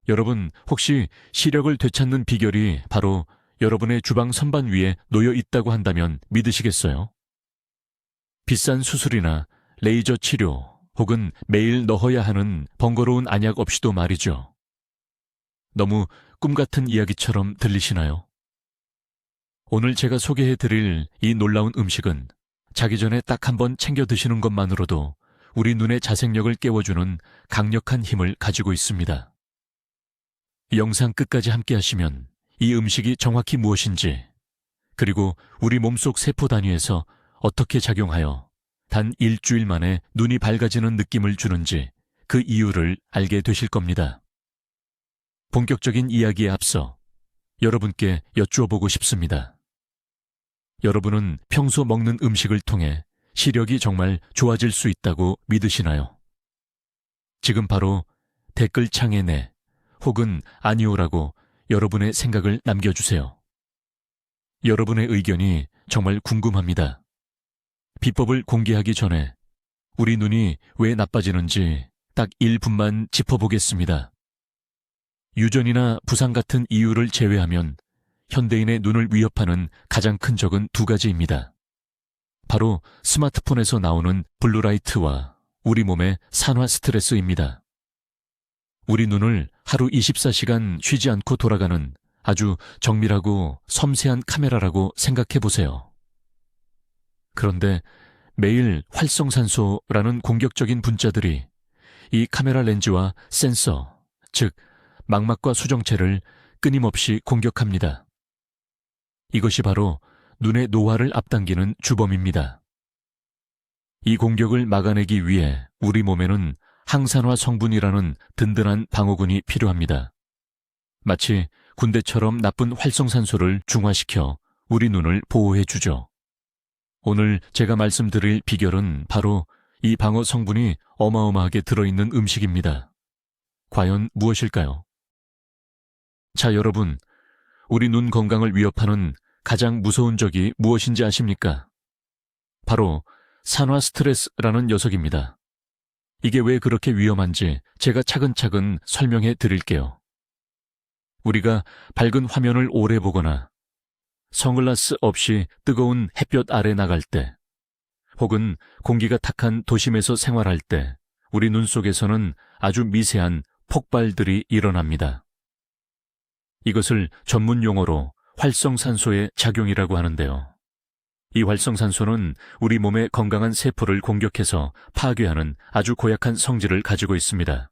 여러분, 혹시 시력을 되찾는 비결이 바로 여러분의 주방 선반 위에 놓여 있다고 한다면 믿으시겠어요? 비싼 수술이나 레이저 치료 혹은 매일 넣어야 하는 번거로운 안약 없이도 말이죠. 너무 꿈같은 이야기처럼 들리시나요? 오늘 제가 소개해드릴 이 놀라운 음식은 자기 전에 딱 한 번 챙겨 드시는 것만으로도 우리 눈의 자생력을 깨워주는 강력한 힘을 가지고 있습니다. 영상 끝까지 함께 하시면 이 음식이 정확히 무엇인지, 그리고 우리 몸속 세포 단위에서 어떻게 작용하여 단 일주일 만에 눈이 밝아지는 느낌을 주는지 그 이유를 알게 되실 겁니다. 본격적인 이야기에 앞서 여러분께 여쭈어보고 싶습니다. 여러분은 평소 먹는 음식을 통해 시력이 정말 좋아질 수 있다고 믿으시나요? 지금 바로 댓글창에 네 혹은 아니오라고 여러분의 생각을 남겨주세요. 여러분의 의견이 정말 궁금합니다. 비법을 공개하기 전에 우리 눈이 왜 나빠지는지 딱 1분만 짚어보겠습니다. 유전이나 부상 같은 이유를 제외하면 현대인의 눈을 위협하는 가장 큰 적은 두 가지입니다. 바로 스마트폰에서 나오는 블루라이트와 우리 몸의 산화 스트레스입니다. 우리 눈을 하루 24시간 쉬지 않고 돌아가는 아주 정밀하고 섬세한 카메라라고 생각해 보세요. 그런데 매일 활성산소라는 공격적인 분자들이 이 카메라 렌즈와 센서, 즉 망막과 수정체를 끊임없이 공격합니다. 이것이 바로 눈의 노화를 앞당기는 주범입니다. 이 공격을 막아내기 위해 우리 몸에는 항산화 성분이라는 든든한 방어군이 필요합니다. 마치 군대처럼 나쁜 활성산소를 중화시켜 우리 눈을 보호해주죠. 오늘 제가 말씀드릴 비결은 바로 이 방어 성분이 어마어마하게 들어있는 음식입니다. 과연 무엇일까요? 자, 여러분, 우리 눈 건강을 위협하는 가장 무서운 적이 무엇인지 아십니까? 바로 산화 스트레스라는 녀석입니다. 이게 왜 그렇게 위험한지 제가 차근차근 설명해 드릴게요. 우리가 밝은 화면을 오래 보거나 선글라스 없이 뜨거운 햇볕 아래 나갈 때, 혹은 공기가 탁한 도심에서 생활할 때 우리 눈 속에서는 아주 미세한 폭발들이 일어납니다. 이것을 전문 용어로 활성산소의 작용이라고 하는데요. 이 활성산소는 우리 몸의 건강한 세포를 공격해서 파괴하는 아주 고약한 성질을 가지고 있습니다.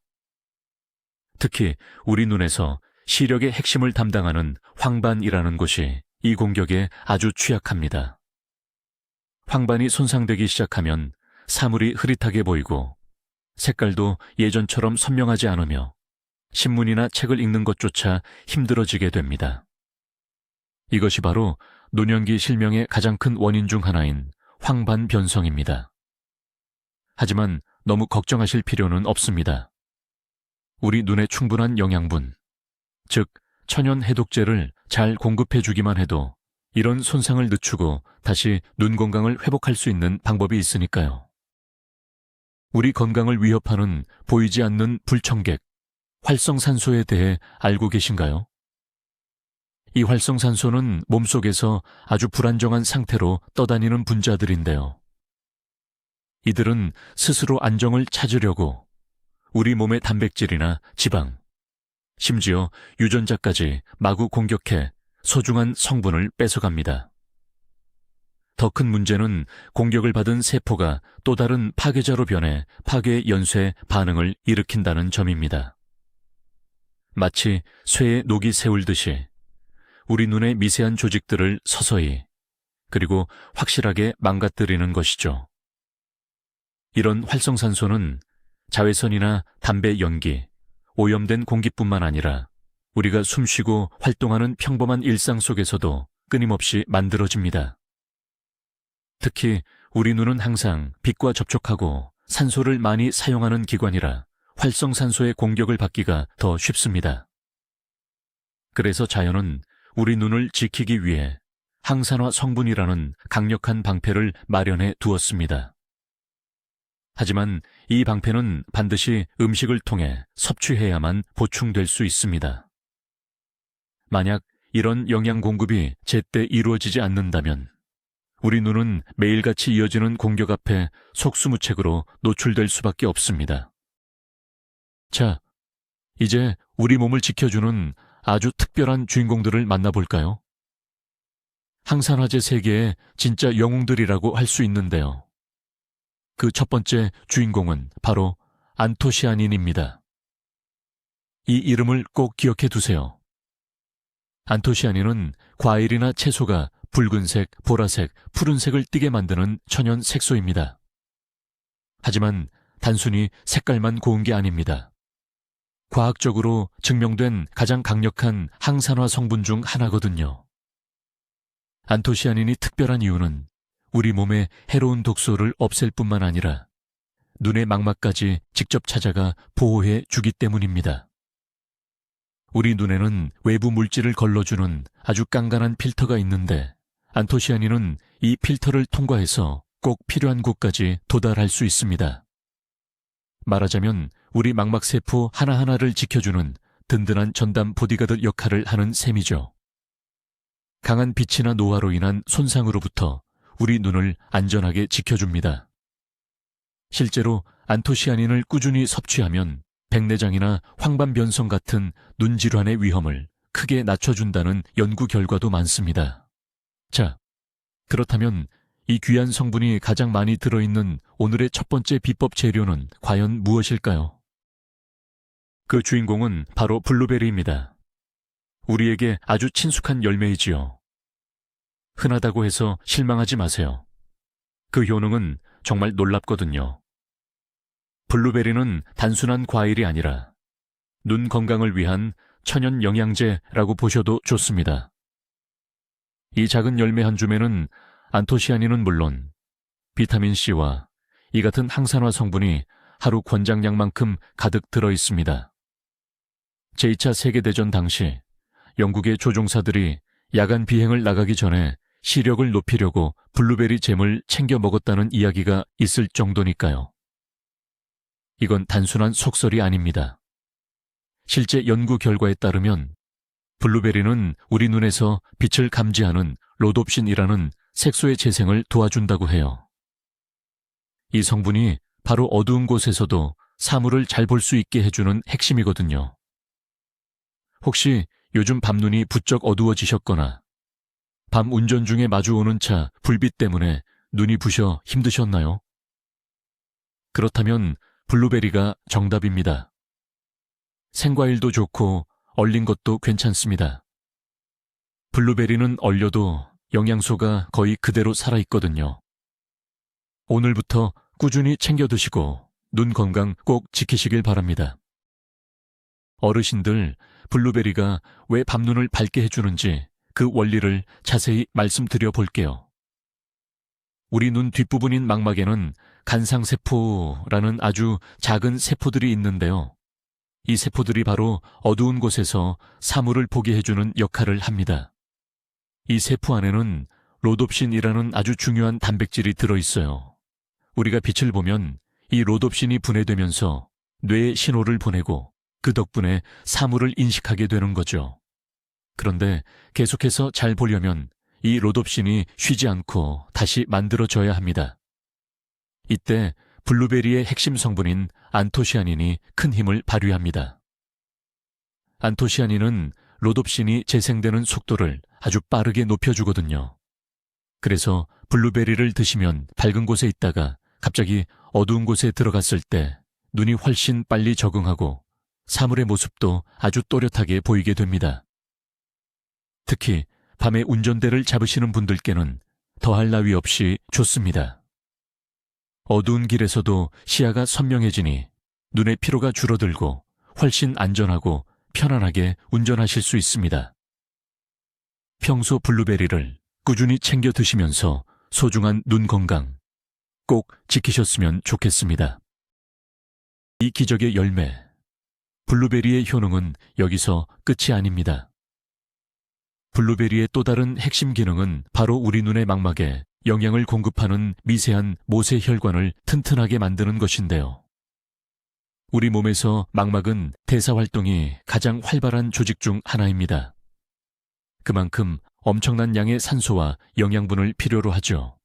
특히 우리 눈에서 시력의 핵심을 담당하는 황반이라는 곳이 이 공격에 아주 취약합니다. 황반이 손상되기 시작하면 사물이 흐릿하게 보이고 색깔도 예전처럼 선명하지 않으며 신문이나 책을 읽는 것조차 힘들어지게 됩니다. 이것이 바로 노년기 실명의 가장 큰 원인 중 하나인 황반 변성입니다. 하지만 너무 걱정하실 필요는 없습니다. 우리 눈에 충분한 영양분, 즉 천연 해독제를 잘 공급해주기만 해도 이런 손상을 늦추고 다시 눈 건강을 회복할 수 있는 방법이 있으니까요. 우리 건강을 위협하는 보이지 않는 불청객, 활성산소에 대해 알고 계신가요? 이 활성산소는 몸속에서 아주 불안정한 상태로 떠다니는 분자들인데요. 이들은 스스로 안정을 찾으려고 우리 몸의 단백질이나 지방, 심지어 유전자까지 마구 공격해 소중한 성분을 뺏어갑니다. 더 큰 문제는 공격을 받은 세포가 또 다른 파괴자로 변해 파괴 연쇄 반응을 일으킨다는 점입니다. 마치 쇠에 녹이 세울듯이 우리 눈의 미세한 조직들을 서서히 그리고 확실하게 망가뜨리는 것이죠. 이런 활성산소는 자외선이나 담배 연기, 오염된 공기뿐만 아니라 우리가 숨쉬고 활동하는 평범한 일상 속에서도 끊임없이 만들어집니다. 특히 우리 눈은 항상 빛과 접촉하고 산소를 많이 사용하는 기관이라 활성산소의 공격을 받기가 더 쉽습니다. 그래서 자연은 우리 눈을 지키기 위해 항산화 성분이라는 강력한 방패를 마련해 두었습니다. 하지만 이 방패는 반드시 음식을 통해 섭취해야만 보충될 수 있습니다. 만약 이런 영양 공급이 제때 이루어지지 않는다면 우리 눈은 매일같이 이어지는 공격 앞에 속수무책으로 노출될 수밖에 없습니다. 자, 이제 우리 몸을 지켜주는 아주 특별한 주인공들을 만나볼까요? 항산화제 세계의 진짜 영웅들이라고 할 수 있는데요. 그 첫 번째 주인공은 바로 안토시아닌입니다. 이 이름을 꼭 기억해 두세요. 안토시아닌은 과일이나 채소가 붉은색, 보라색, 푸른색을 띠게 만드는 천연 색소입니다. 하지만 단순히 색깔만 고운 게 아닙니다. 과학적으로 증명된 가장 강력한 항산화 성분 중 하나거든요. 안토시아닌이 특별한 이유는 우리 몸의 해로운 독소를 없앨 뿐만 아니라 눈의 망막까지 직접 찾아가 보호해 주기 때문입니다. 우리 눈에는 외부 물질을 걸러주는 아주 깐깐한 필터가 있는데 안토시아닌은 이 필터를 통과해서 꼭 필요한 곳까지 도달할 수 있습니다. 말하자면 우리 망막세포 하나하나를 지켜주는 든든한 전담 보디가드 역할을 하는 셈이죠. 강한 빛이나 노화로 인한 손상으로부터 우리 눈을 안전하게 지켜줍니다. 실제로 안토시아닌을 꾸준히 섭취하면 백내장이나 황반변성 같은 눈 질환의 위험을 크게 낮춰준다는 연구 결과도 많습니다. 자, 그렇다면 이 귀한 성분이 가장 많이 들어있는 오늘의 첫 번째 비법 재료는 과연 무엇일까요? 그 주인공은 바로 블루베리입니다. 우리에게 아주 친숙한 열매이지요. 흔하다고 해서 실망하지 마세요. 그 효능은 정말 놀랍거든요. 블루베리는 단순한 과일이 아니라 눈 건강을 위한 천연 영양제라고 보셔도 좋습니다. 이 작은 열매 한 줌에는 안토시아닌은 물론 비타민C와 이 같은 항산화 성분이 하루 권장량만큼 가득 들어 있습니다. 제2차 세계대전 당시 영국의 조종사들이 야간 비행을 나가기 전에 시력을 높이려고 블루베리 잼을 챙겨 먹었다는 이야기가 있을 정도니까요. 이건 단순한 속설이 아닙니다. 실제 연구 결과에 따르면 블루베리는 우리 눈에서 빛을 감지하는 로놉신이라는 색소의 재생을 도와준다고 해요. 이 성분이 바로 어두운 곳에서도 사물을 잘 볼 수 있게 해주는 핵심이거든요. 혹시 요즘 밤눈이 부쩍 어두워지셨거나 밤 운전 중에 마주오는 차 불빛 때문에 눈이 부셔 힘드셨나요? 그렇다면 블루베리가 정답입니다. 생과일도 좋고 얼린 것도 괜찮습니다. 블루베리는 얼려도 영양소가 거의 그대로 살아있거든요. 오늘부터 꾸준히 챙겨 드시고 눈 건강 꼭 지키시길 바랍니다. 어르신들, 블루베리가 왜 밤눈을 밝게 해주는지 그 원리를 자세히 말씀드려 볼게요. 우리 눈 뒷부분인 망막에는 간상세포라는 아주 작은 세포들이 있는데요. 이 세포들이 바로 어두운 곳에서 사물을 보게 해주는 역할을 합니다. 이 세포 안에는 로놉신이라는 아주 중요한 단백질이 들어있어요. 우리가 빛을 보면 이 로놉신이 분해되면서 뇌에 신호를 보내고 그 덕분에 사물을 인식하게 되는 거죠. 그런데 계속해서 잘 보려면 이 로놉신이 쉬지 않고 다시 만들어져야 합니다. 이때 블루베리의 핵심 성분인 안토시아닌이 큰 힘을 발휘합니다. 안토시아닌은 로놉신이 재생되는 속도를 아주 빠르게 높여주거든요. 그래서 블루베리를 드시면 밝은 곳에 있다가 갑자기 어두운 곳에 들어갔을 때 눈이 훨씬 빨리 적응하고 사물의 모습도 아주 또렷하게 보이게 됩니다. 특히 밤에 운전대를 잡으시는 분들께는 더할 나위 없이 좋습니다. 어두운 길에서도 시야가 선명해지니 눈의 피로가 줄어들고 훨씬 안전하고 편안하게 운전하실 수 있습니다. 평소 블루베리를 꾸준히 챙겨 드시면서 소중한 눈 건강 꼭 지키셨으면 좋겠습니다. 이 기적의 열매, 블루베리의 효능은 여기서 끝이 아닙니다. 블루베리의 또 다른 핵심 기능은 바로 우리 눈의 망막에 영양을 공급하는 미세한 모세혈관을 튼튼하게 만드는 것인데요. 우리 몸에서 망막은 대사 활동이 가장 활발한 조직 중 하나입니다. 그만큼 엄청난 양의 산소와 영양분을 필요로 하죠.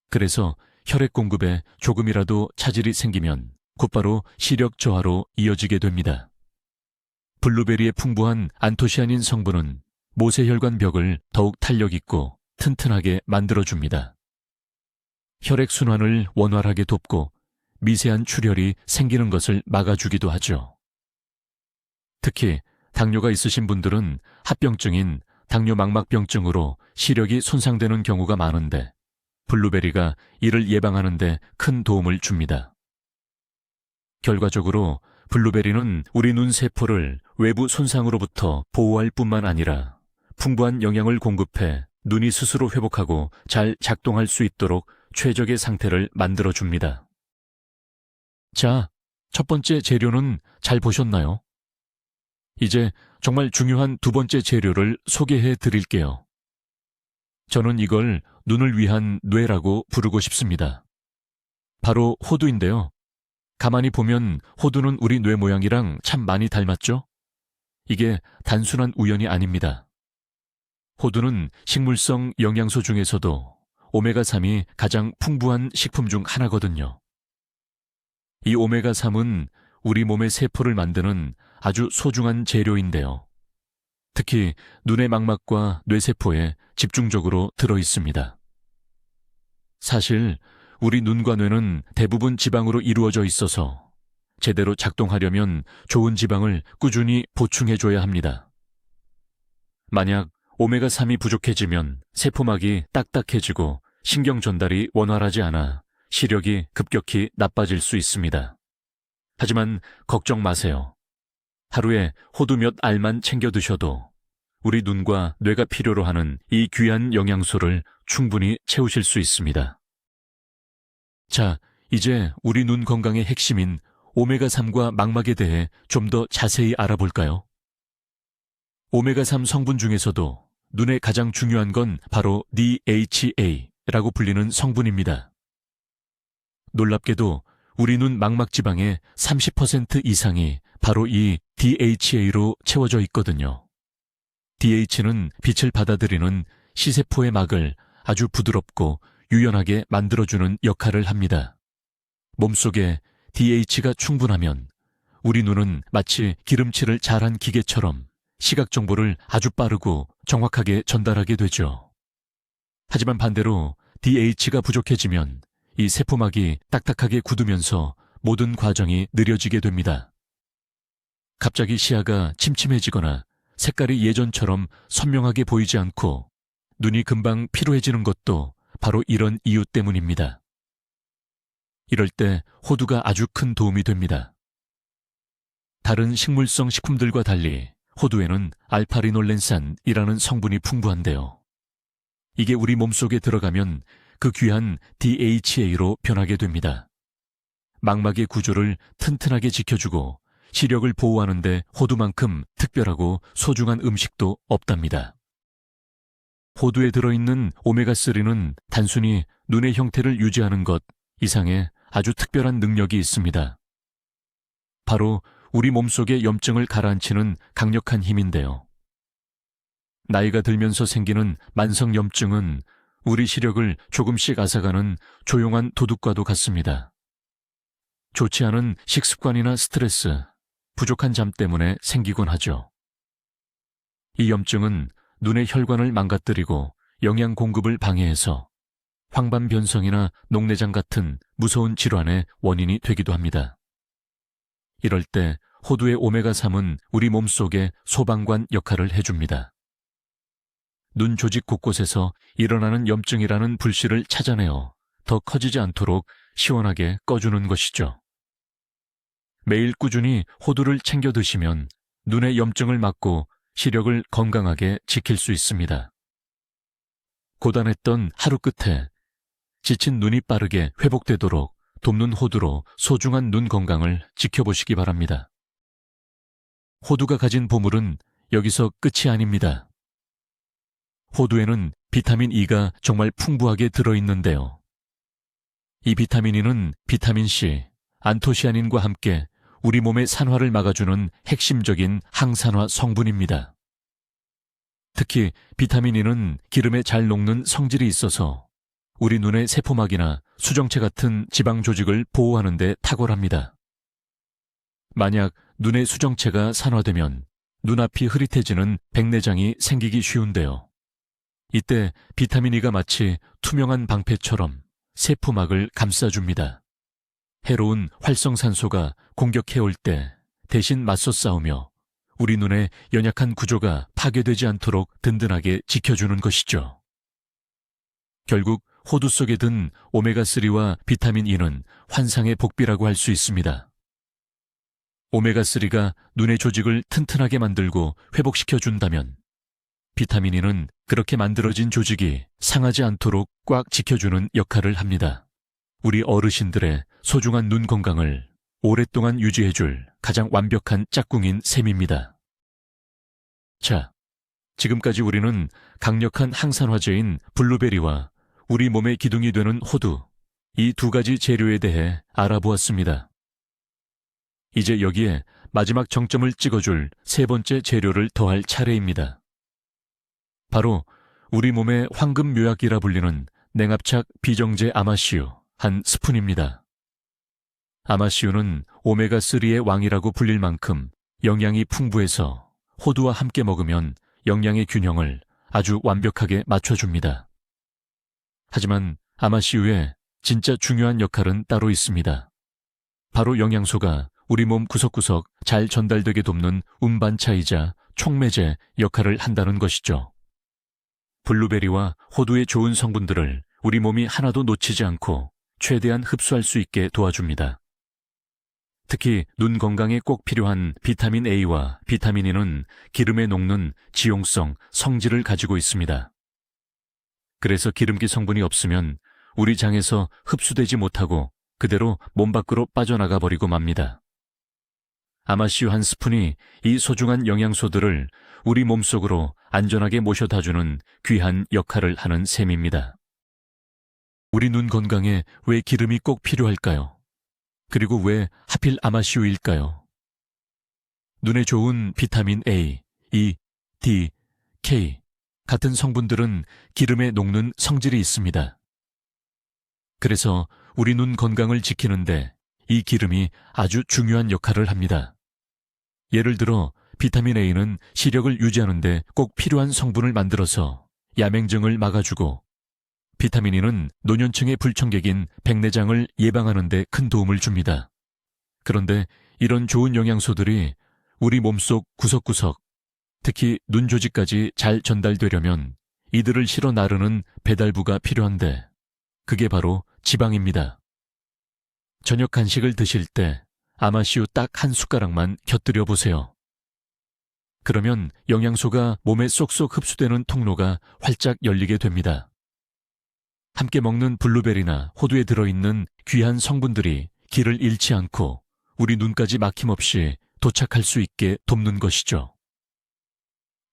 그래서 혈액 공급에 조금이라도 차질이 생기면 곧바로 시력 저하로 이어지게 됩니다. 블루베리의 풍부한 안토시아닌 성분은 모세혈관 벽을 더욱 탄력 있고 튼튼하게 만들어줍니다. 혈액 순환을 원활하게 돕고 미세한 출혈이 생기는 것을 막아주기도 하죠. 특히 당뇨가 있으신 분들은 합병증인 당뇨망막병증으로 시력이 손상되는 경우가 많은데 블루베리가 이를 예방하는 데 큰 도움을 줍니다. 결과적으로 블루베리는 우리 눈 세포를 외부 손상으로부터 보호할 뿐만 아니라 풍부한 영양을 공급해 눈이 스스로 회복하고 잘 작동할 수 있도록 최적의 상태를 만들어줍니다. 자, 첫 번째 재료는 잘 보셨나요? 이제 정말 중요한 두 번째 재료를 소개해 드릴게요. 저는 이걸 눈을 위한 뇌라고 부르고 싶습니다. 바로 호두인데요. 가만히 보면 호두는 우리 뇌 모양이랑 참 많이 닮았죠? 이게 단순한 우연이 아닙니다. 호두는 식물성 영양소 중에서도 오메가3이 가장 풍부한 식품 중 하나거든요. 이 오메가3은 우리 몸의 세포를 만드는 아주 소중한 재료인데요. 특히 눈의 망막과 뇌세포에 집중적으로 들어있습니다. 사실 우리 눈과 뇌는 대부분 지방으로 이루어져 있어서 제대로 작동하려면 좋은 지방을 꾸준히 보충해줘야 합니다. 만약 오메가3이 부족해지면 세포막이 딱딱해지고 신경 전달이 원활하지 않아 시력이 급격히 나빠질 수 있습니다. 하지만 걱정 마세요. 하루에 호두 몇 알만 챙겨 드셔도 우리 눈과 뇌가 필요로 하는 이 귀한 영양소를 충분히 채우실 수 있습니다. 자, 이제 우리 눈 건강의 핵심인 오메가3과 망막에 대해 좀 더 자세히 알아볼까요? 오메가3 성분 중에서도 눈에 가장 중요한 건 바로 DHA라고 불리는 성분입니다. 놀랍게도 우리 눈 망막 지방의 30% 이상이 바로 이 DHA로 채워져 있거든요. DH는 빛을 받아들이는 시세포의 막을 아주 부드럽고 유연하게 만들어주는 역할을 합니다. 몸속에 DH가 충분하면 우리 눈은 마치 기름칠을 잘한 기계처럼 시각 정보를 아주 빠르고 정확하게 전달하게 되죠. 하지만 반대로 DH가 부족해지면 이 세포막이 딱딱하게 굳으면서 모든 과정이 느려지게 됩니다. 갑자기 시야가 침침해지거나 색깔이 예전처럼 선명하게 보이지 않고 눈이 금방 피로해지는 것도 바로 이런 이유 때문입니다. 이럴 때 호두가 아주 큰 도움이 됩니다. 다른 식물성 식품들과 달리 호두에는 알파리놀렌산이라는 성분이 풍부한데요. 이게 우리 몸속에 들어가면 그 귀한 DHA로 변하게 됩니다. 망막의 구조를 튼튼하게 지켜주고 시력을 보호하는 데 호두만큼 특별하고 소중한 음식도 없답니다. 호두에 들어있는 오메가3는 단순히 눈의 형태를 유지하는 것 이상의 아주 특별한 능력이 있습니다. 바로 우리 몸속의 염증을 가라앉히는 강력한 힘인데요. 나이가 들면서 생기는 만성 염증은 우리 시력을 조금씩 앗아가는 조용한 도둑과도 같습니다. 좋지 않은 식습관이나 스트레스, 부족한 잠 때문에 생기곤 하죠. 이 염증은 눈의 혈관을 망가뜨리고 영양 공급을 방해해서 황반변성이나 녹내장 같은 무서운 질환의 원인이 되기도 합니다. 이럴 때 호두의 오메가3은 우리 몸속의 소방관 역할을 해줍니다. 눈 조직 곳곳에서 일어나는 염증이라는 불씨를 찾아내어 더 커지지 않도록 시원하게 꺼주는 것이죠. 매일 꾸준히 호두를 챙겨 드시면 눈의 염증을 막고 시력을 건강하게 지킬 수 있습니다. 고단했던 하루 끝에 지친 눈이 빠르게 회복되도록 돕는 호두로 소중한 눈 건강을 지켜보시기 바랍니다. 호두가 가진 보물은 여기서 끝이 아닙니다. 호두에는 비타민 E가 정말 풍부하게 들어있는데요. 이 비타민 E는 비타민 C, 안토시아닌과 함께 우리 몸의 산화를 막아주는 핵심적인 항산화 성분입니다. 특히 비타민 E는 기름에 잘 녹는 성질이 있어서 우리 눈의 세포막이나 수정체 같은 지방 조직을 보호하는 데 탁월합니다. 만약 눈의 수정체가 산화되면 눈앞이 흐릿해지는 백내장이 생기기 쉬운데요. 이때 비타민 E가 마치 투명한 방패처럼 세포막을 감싸줍니다. 해로운 활성산소가 공격해올 때 대신 맞서 싸우며 우리 눈의 연약한 구조가 파괴되지 않도록 든든하게 지켜주는 것이죠. 결국 호두 속에 든 오메가3와 비타민 E는 환상의 복비라고 할 수 있습니다. 오메가3가 눈의 조직을 튼튼하게 만들고 회복시켜준다면 비타민 E는 그렇게 만들어진 조직이 상하지 않도록 꽉 지켜주는 역할을 합니다. 우리 어르신들의 소중한 눈 건강을 오랫동안 유지해줄 가장 완벽한 짝꿍인 셈입니다. 자, 지금까지 우리는 강력한 항산화제인 블루베리와 우리 몸의 기둥이 되는 호두, 이 두 가지 재료에 대해 알아보았습니다. 이제 여기에 마지막 정점을 찍어줄 세 번째 재료를 더할 차례입니다. 바로 우리 몸의 황금 묘약이라 불리는 냉합착 비정제 아마씨유 한 스푼입니다. 아마씨유는 오메가3의 왕이라고 불릴 만큼 영양이 풍부해서 호두와 함께 먹으면 영양의 균형을 아주 완벽하게 맞춰줍니다. 하지만 아마씨유의 진짜 중요한 역할은 따로 있습니다. 바로 영양소가 우리 몸 구석구석 잘 전달되게 돕는 운반차이자 촉매제 역할을 한다는 것이죠. 블루베리와 호두의 좋은 성분들을 우리 몸이 하나도 놓치지 않고 최대한 흡수할 수 있게 도와줍니다. 특히 눈 건강에 꼭 필요한 비타민 A와 비타민 E는 기름에 녹는 지용성, 성질을 가지고 있습니다. 그래서 기름기 성분이 없으면 우리 장에서 흡수되지 못하고 그대로 몸 밖으로 빠져나가 버리고 맙니다. 아마씨유 한 스푼이 이 소중한 영양소들을 우리 몸속으로 안전하게 모셔다주는 귀한 역할을 하는 셈입니다. 우리 눈 건강에 왜 기름이 꼭 필요할까요? 그리고 왜 하필 아마씨유일까요? 눈에 좋은 비타민 A, E, D, K 같은 성분들은 기름에 녹는 성질이 있습니다. 그래서 우리 눈 건강을 지키는데 이 기름이 아주 중요한 역할을 합니다. 예를 들어 비타민 A는 시력을 유지하는 데 꼭 필요한 성분을 만들어서 야맹증을 막아주고 비타민 E는 노년층의 불청객인 백내장을 예방하는 데 큰 도움을 줍니다. 그런데 이런 좋은 영양소들이 우리 몸속 구석구석, 특히 눈 조직까지 잘 전달되려면 이들을 실어 나르는 배달부가 필요한데 그게 바로 지방입니다. 저녁 간식을 드실 때 아마씨유 딱 한 숟가락만 곁들여 보세요. 그러면 영양소가 몸에 쏙쏙 흡수되는 통로가 활짝 열리게 됩니다. 함께 먹는 블루베리나 호두에 들어있는 귀한 성분들이 길을 잃지 않고 우리 눈까지 막힘없이 도착할 수 있게 돕는 것이죠.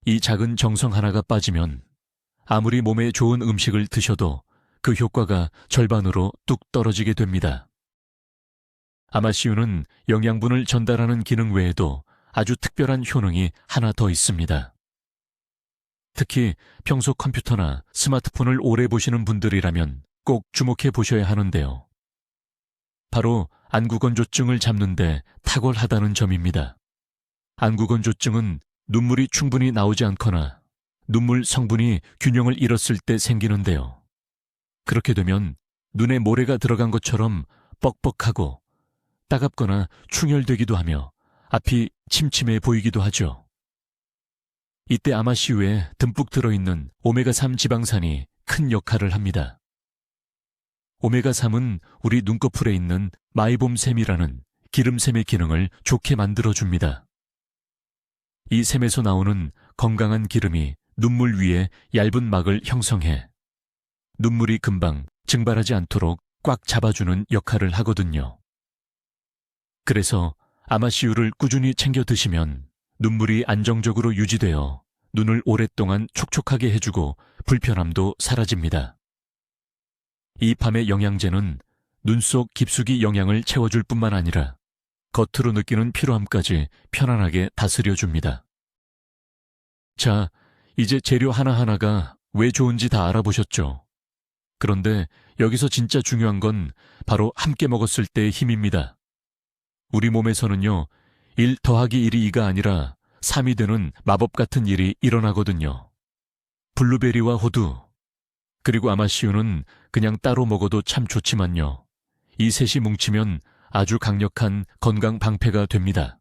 이 작은 정성 하나가 빠지면 아무리 몸에 좋은 음식을 드셔도 그 효과가 절반으로 뚝 떨어지게 됩니다. 아마씨유는 영양분을 전달하는 기능 외에도 아주 특별한 효능이 하나 더 있습니다. 특히 평소 컴퓨터나 스마트폰을 오래 보시는 분들이라면 꼭 주목해 보셔야 하는데요. 바로 안구건조증을 잡는데 탁월하다는 점입니다. 안구건조증은 눈물이 충분히 나오지 않거나 눈물 성분이 균형을 잃었을 때 생기는데요. 그렇게 되면 눈에 모래가 들어간 것처럼 뻑뻑하고 따갑거나 충혈되기도 하며 앞이 침침해 보이기도 하죠. 이때 아마씨유에 듬뿍 들어있는 오메가3 지방산이 큰 역할을 합니다. 오메가3은 우리 눈꺼풀에 있는 마이봄샘이라는 기름샘의 기능을 좋게 만들어줍니다. 이 샘에서 나오는 건강한 기름이 눈물 위에 얇은 막을 형성해 눈물이 금방 증발하지 않도록 꽉 잡아주는 역할을 하거든요. 그래서 아마씨유를 꾸준히 챙겨 드시면 눈물이 안정적으로 유지되어 눈을 오랫동안 촉촉하게 해주고 불편함도 사라집니다. 이 밤의 영양제는 눈 속 깊숙이 영양을 채워줄 뿐만 아니라 겉으로 느끼는 피로함까지 편안하게 다스려줍니다. 자, 이제 재료 하나하나가 왜 좋은지 다 알아보셨죠? 그런데 여기서 진짜 중요한 건 바로 함께 먹었을 때의 힘입니다. 우리 몸에서는요, 1 더하기 1이 2가 아니라 3이 되는 마법 같은 일이 일어나거든요. 블루베리와 호두, 그리고 아마씨유는 그냥 따로 먹어도 참 좋지만요. 이 셋이 뭉치면 아주 강력한 건강 방패가 됩니다.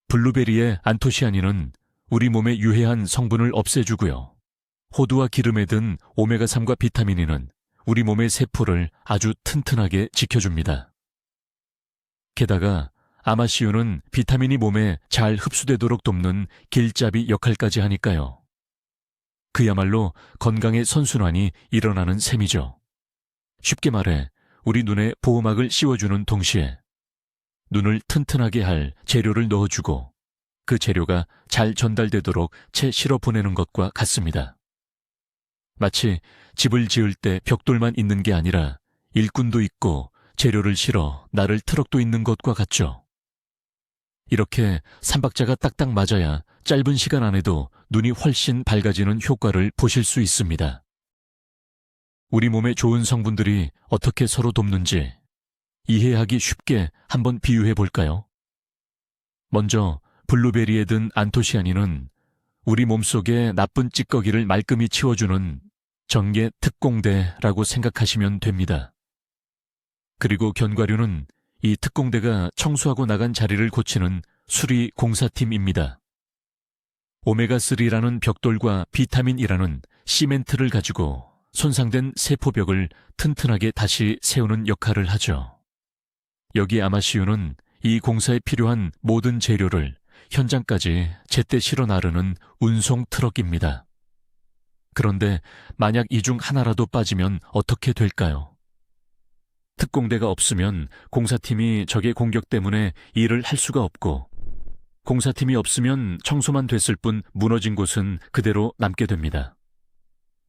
블루베리의 안토시아닌은 우리 몸에 유해한 성분을 없애주고요. 호두와 기름에 든 오메가3과 비타민이는 우리 몸의 세포를 아주 튼튼하게 지켜줍니다. 게다가 아마씨유는 비타민이 몸에 잘 흡수되도록 돕는 길잡이 역할까지 하니까요. 그야말로 건강의 선순환이 일어나는 셈이죠. 쉽게 말해 우리 눈에 보호막을 씌워주는 동시에 눈을 튼튼하게 할 재료를 넣어주고 그 재료가 잘 전달되도록 채 실어 보내는 것과 같습니다. 마치 집을 지을 때 벽돌만 있는 게 아니라 일꾼도 있고 재료를 실어 나를 트럭도 있는 것과 같죠. 이렇게 삼박자가 딱딱 맞아야 짧은 시간 안에도 눈이 훨씬 밝아지는 효과를 보실 수 있습니다. 우리 몸에 좋은 성분들이 어떻게 서로 돕는지 이해하기 쉽게 한번 비유해 볼까요? 먼저 블루베리에 든 안토시아닌은 우리 몸속의 나쁜 찌꺼기를 말끔히 치워주는 정계 특공대라고 생각하시면 됩니다. 그리고 견과류는 이 특공대가 청소하고 나간 자리를 고치는 수리 공사팀입니다. 오메가3라는 벽돌과 비타민이라는 시멘트를 가지고 손상된 세포벽을 튼튼하게 다시 세우는 역할을 하죠. 여기 아마씨유는 이 공사에 필요한 모든 재료를 현장까지 제때 실어 나르는 운송 트럭입니다. 그런데 만약 이 중 하나라도 빠지면 어떻게 될까요? 특공대가 없으면 공사팀이 적의 공격 때문에 일을 할 수가 없고, 공사팀이 없으면 청소만 됐을 뿐 무너진 곳은 그대로 남게 됩니다.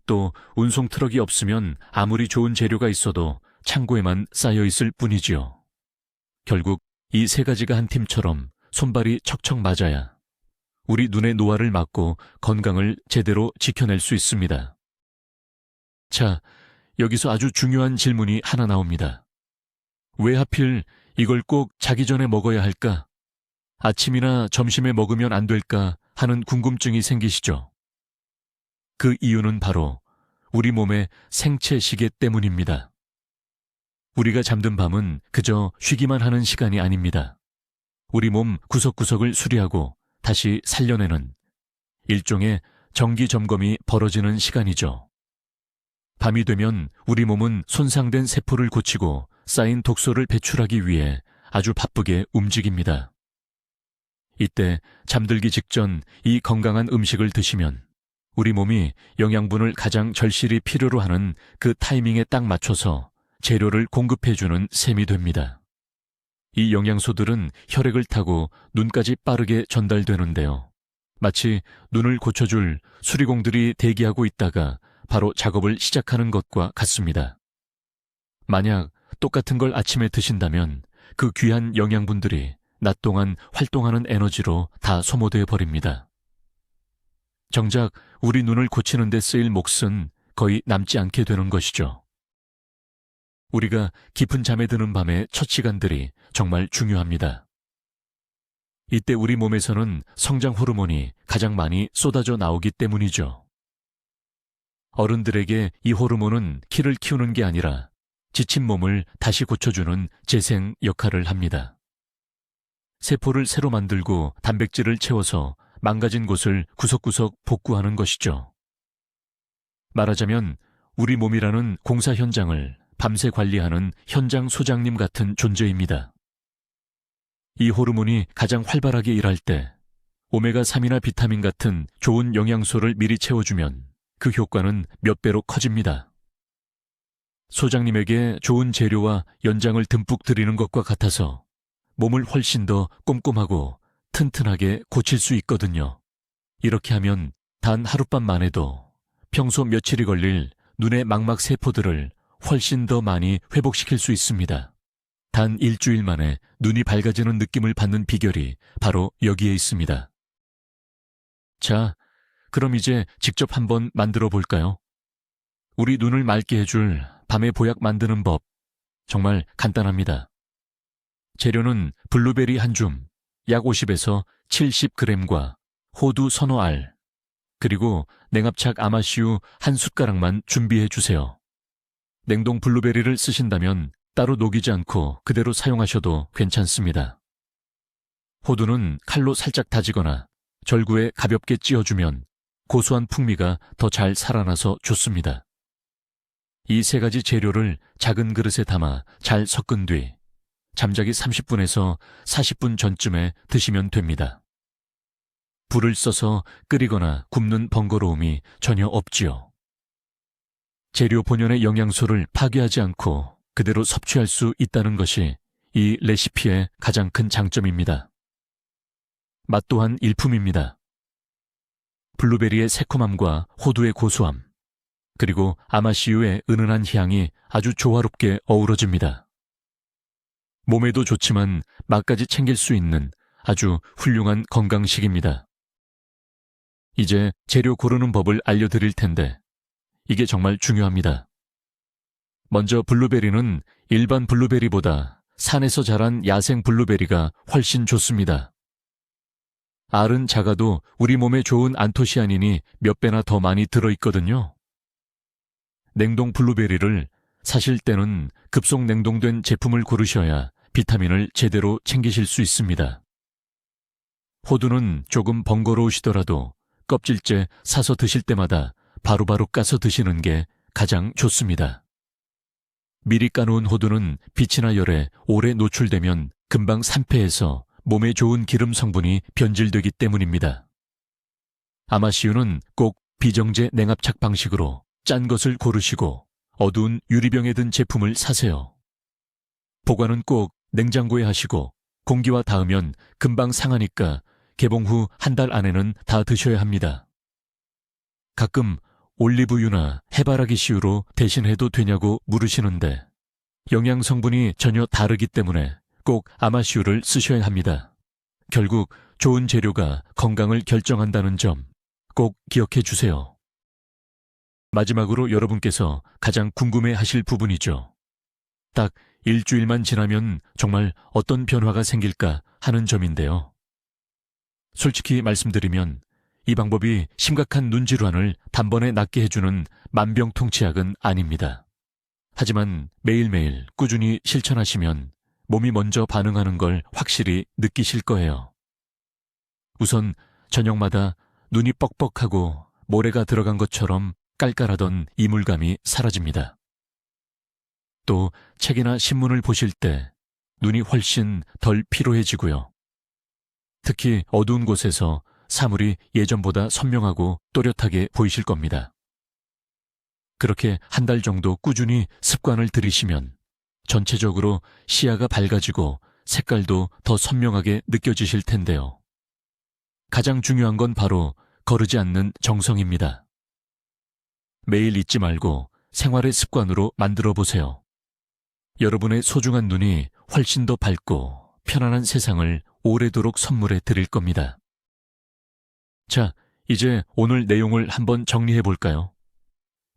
또 운송 트럭이 없으면 아무리 좋은 재료가 있어도 창고에만 쌓여 있을 뿐이지요. 결국 이 세 가지가 한 팀처럼 손발이 척척 맞아야 우리 눈의 노화를 막고 건강을 제대로 지켜낼 수 있습니다. 자, 여기서 아주 중요한 질문이 하나 나옵니다. 왜 하필 이걸 꼭 자기 전에 먹어야 할까? 아침이나 점심에 먹으면 안 될까 하는 궁금증이 생기시죠? 그 이유는 바로 우리 몸의 생체 시계 때문입니다. 우리가 잠든 밤은 그저 쉬기만 하는 시간이 아닙니다. 우리 몸 구석구석을 수리하고 다시 살려내는 일종의 정기 점검이 벌어지는 시간이죠. 밤이 되면 우리 몸은 손상된 세포를 고치고 쌓인 독소를 배출하기 위해 아주 바쁘게 움직입니다. 이때 잠들기 직전 이 건강한 음식을 드시면 우리 몸이 영양분을 가장 절실히 필요로 하는 그 타이밍에 딱 맞춰서 재료를 공급해주는 셈이 됩니다. 이 영양소들은 혈액을 타고 눈까지 빠르게 전달되는데요. 마치 눈을 고쳐줄 수리공들이 대기하고 있다가 바로 작업을 시작하는 것과 같습니다. 만약 똑같은 걸 아침에 드신다면 그 귀한 영양분들이 낮 동안 활동하는 에너지로 다 소모되어 버립니다. 정작 우리 눈을 고치는 데 쓰일 몫은 거의 남지 않게 되는 것이죠. 우리가 깊은 잠에 드는 밤의 첫 시간들이 정말 중요합니다. 이때 우리 몸에서는 성장 호르몬이 가장 많이 쏟아져 나오기 때문이죠. 어른들에게 이 호르몬은 키를 키우는 게 아니라 지친 몸을 다시 고쳐주는 재생 역할을 합니다. 세포를 새로 만들고 단백질을 채워서 망가진 곳을 구석구석 복구하는 것이죠. 말하자면 우리 몸이라는 공사 현장을 밤새 관리하는 현장 소장님 같은 존재입니다. 이 호르몬이 가장 활발하게 일할 때 오메가3이나 비타민 같은 좋은 영양소를 미리 채워주면 그 효과는 몇 배로 커집니다. 소장님에게 좋은 재료와 연장을 듬뿍 드리는 것과 같아서 몸을 훨씬 더 꼼꼼하고 튼튼하게 고칠 수 있거든요. 이렇게 하면 단 하룻밤만 해도 평소 며칠이 걸릴 눈의 망막 세포들을 훨씬 더 많이 회복시킬 수 있습니다. 단 일주일 만에 눈이 밝아지는 느낌을 받는 비결이 바로 여기에 있습니다. 자, 그럼 이제 직접 한번 만들어 볼까요? 우리 눈을 맑게 해줄 밤의 보약 만드는 법, 정말 간단합니다. 재료는 블루베리 한 줌, 약 50에서 70g과 호두 서너 알, 그리고 냉합착 아마씨유 한 숟가락만 준비해 주세요. 냉동 블루베리를 쓰신다면 따로 녹이지 않고 그대로 사용하셔도 괜찮습니다. 호두는 칼로 살짝 다지거나 절구에 가볍게 찧어주면 고소한 풍미가 더 잘 살아나서 좋습니다. 이 세 가지 재료를 작은 그릇에 담아 잘 섞은 뒤 잠자기 30분에서 40분 전쯤에 드시면 됩니다. 불을 써서 끓이거나 굽는 번거로움이 전혀 없지요. 재료 본연의 영양소를 파괴하지 않고 그대로 섭취할 수 있다는 것이 이 레시피의 가장 큰 장점입니다. 맛 또한 일품입니다. 블루베리의 새콤함과 호두의 고소함, 그리고 아마씨유의 은은한 향이 아주 조화롭게 어우러집니다. 몸에도 좋지만 맛까지 챙길 수 있는 아주 훌륭한 건강식입니다. 이제 재료 고르는 법을 알려드릴 텐데 이게 정말 중요합니다. 먼저 블루베리는 일반 블루베리보다 산에서 자란 야생 블루베리가 훨씬 좋습니다. 알은 작아도 우리 몸에 좋은 안토시아닌이 몇 배나 더 많이 들어있거든요. 냉동 블루베리를 사실 때는 급속 냉동된 제품을 고르셔야 비타민을 제대로 챙기실 수 있습니다. 호두는 조금 번거로우시더라도 껍질째 사서 드실 때마다 바로바로 까서 드시는 게 가장 좋습니다. 미리 까놓은 호두는 빛이나 열에 오래 노출되면 금방 산패해서 몸에 좋은 기름 성분이 변질되기 때문입니다. 아마씨유는 꼭 비정제 냉압착 방식으로 짠 것을 고르시고 어두운 유리병에 든 제품을 사세요. 보관은 꼭 냉장고에 하시고 공기와 닿으면 금방 상하니까 개봉 후 한 달 안에는 다 드셔야 합니다. 가끔 올리브유나 해바라기 씨유로 대신해도 되냐고 물으시는데 영양 성분이 전혀 다르기 때문에 꼭 아마씨유를 쓰셔야 합니다. 결국 좋은 재료가 건강을 결정한다는 점 꼭 기억해 주세요. 마지막으로 여러분께서 가장 궁금해하실 부분이죠. 딱 일주일만 지나면 정말 어떤 변화가 생길까 하는 점인데요. 솔직히 말씀드리면 이 방법이 심각한 눈질환을 단번에 낫게 해주는 만병통치약은 아닙니다. 하지만 매일매일 꾸준히 실천하시면 몸이 먼저 반응하는 걸 확실히 느끼실 거예요. 우선 저녁마다 눈이 뻑뻑하고 모래가 들어간 것처럼 깔깔하던 이물감이 사라집니다. 또 책이나 신문을 보실 때 눈이 훨씬 덜 피로해지고요. 특히 어두운 곳에서 사물이 예전보다 선명하고 또렷하게 보이실 겁니다. 그렇게 한 달 정도 꾸준히 습관을 들이시면 전체적으로 시야가 밝아지고 색깔도 더 선명하게 느껴지실 텐데요. 가장 중요한 건 바로 거르지 않는 정성입니다. 매일 잊지 말고 생활의 습관으로 만들어 보세요. 여러분의 소중한 눈이 훨씬 더 밝고 편안한 세상을 오래도록 선물해 드릴 겁니다. 자, 이제 오늘 내용을 한번 정리해 볼까요?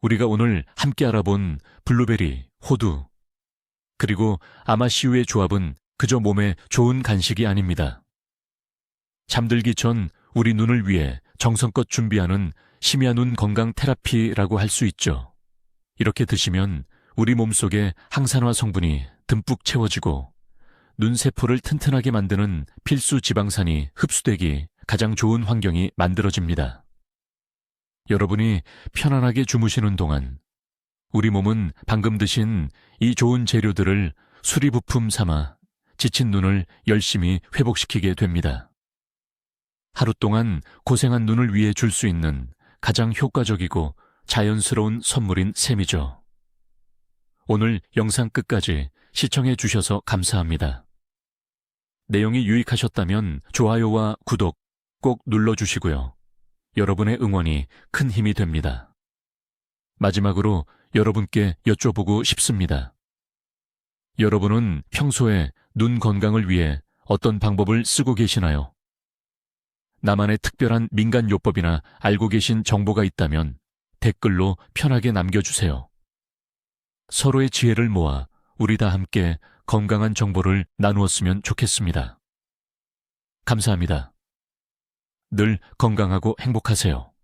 우리가 오늘 함께 알아본 블루베리, 호두, 그리고 아마씨유의 조합은 그저 몸에 좋은 간식이 아닙니다. 잠들기 전 우리 눈을 위해 정성껏 준비하는 심야 눈 건강 테라피라고 할 수 있죠. 이렇게 드시면 우리 몸속에 항산화 성분이 듬뿍 채워지고 눈세포를 튼튼하게 만드는 필수 지방산이 흡수되기 가장 좋은 환경이 만들어집니다. 여러분이 편안하게 주무시는 동안 우리 몸은 방금 드신 이 좋은 재료들을 수리부품 삼아 지친 눈을 열심히 회복시키게 됩니다. 하루 동안 고생한 눈을 위해 줄 수 있는 가장 효과적이고 자연스러운 선물인 셈이죠. 오늘 영상 끝까지 시청해 주셔서 감사합니다. 내용이 유익하셨다면 좋아요와 구독 꼭 눌러주시고요. 여러분의 응원이 큰 힘이 됩니다. 마지막으로 여러분께 여쭤보고 싶습니다. 여러분은 평소에 눈 건강을 위해 어떤 방법을 쓰고 계시나요? 나만의 특별한 민간요법이나 알고 계신 정보가 있다면 댓글로 편하게 남겨주세요. 서로의 지혜를 모아 우리 다 함께 건강한 정보를 나누었으면 좋겠습니다. 감사합니다. 늘 건강하고 행복하세요.